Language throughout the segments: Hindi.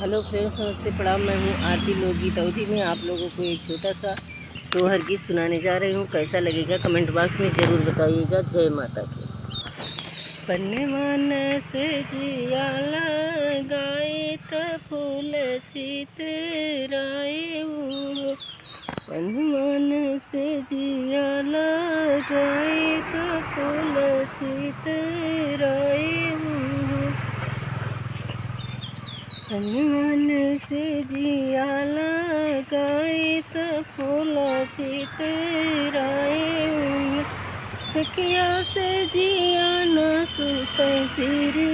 हेलो फ्रेंड्स, नमस्ते, प्रणाम। मैं हूँ आरती लोकगीत अवधि में आप लोगों को एक छोटा सा सोहर गीत सुनाने जा रही हूँ। कैसा लगेगा कमेंट बॉक्स में ज़रूर बताइएगा। जय माता की। पन्ने मन से जिया लगाए त फूल चितराए, पन्ने मन से जिया लगाए त फूल चितराए, पन्ने मन से जिया लगाए त फूल चितराए, सखिया से जिया न सुते श्री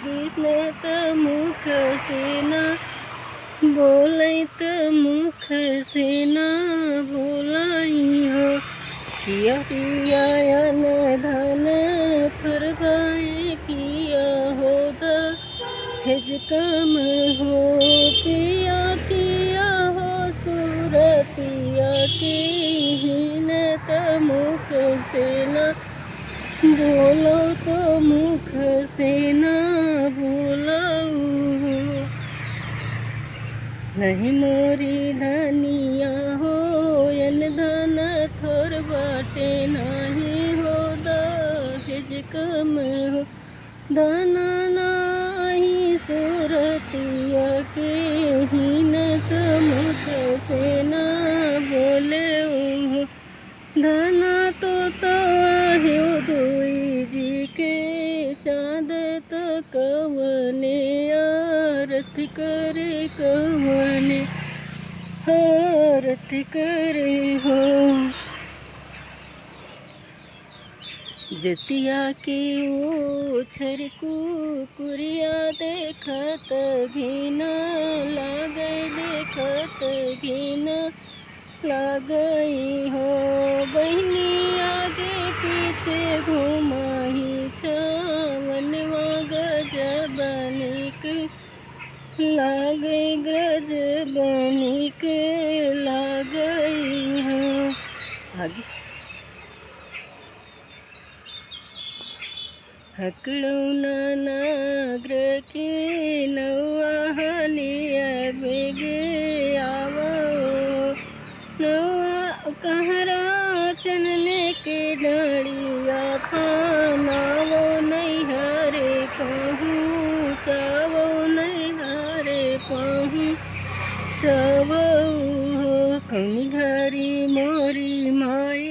कृष्ण त मुख से न बोले त मुख से न बोलाई हो, किया पिया अन धन फरवाए, किया हो दहेज कम हो, पिया किया हो सूरतिया की हीन त मुख से न बोलो तो मुख से न बोलाऊ, नहीं मोरी धनिया हो यन धन थोर बाटे, नहीं हो दहेज कम हो, दाना नाही सूरतिया के हीन त मुख से न बोले, धना तो आहे दुई जी के चाँद त कवने आरत करे, कवने आरत करे हो, जतिया के ओछर कुकुरिया देखत घिना लागे, देखत घिना लागई हो, बहनी आगे पीछे घुमाही छावनवा गजबनिक लागे, गजबनिक लागई हो। आगे हकड़ौना नागर के नौआ हलिया बेगे आवो, नौआ कहरा चनने के डाड़िया थानावो, नैहरे पहुँचावो, नैहरे पहुँचावो, कौनी घरी मोरी माई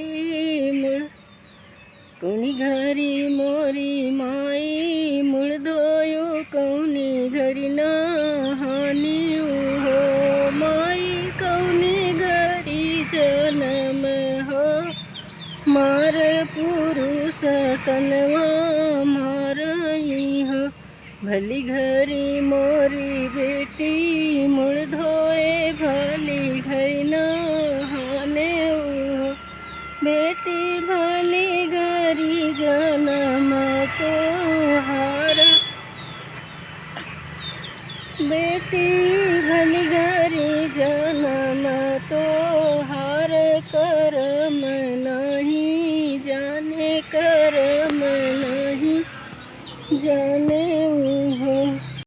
कौनी घरी मोरी माई मुड़ धोयो, कौनी घरी नहानी हो, माई कौनी घरी जन्म हो, मार पुरुष तनवा मारई हो, भली घरी मोरी बेटी मुड़ धोए, भली घरी नहाने हो, बेटी भली घरी जन्म तोहार, बेटी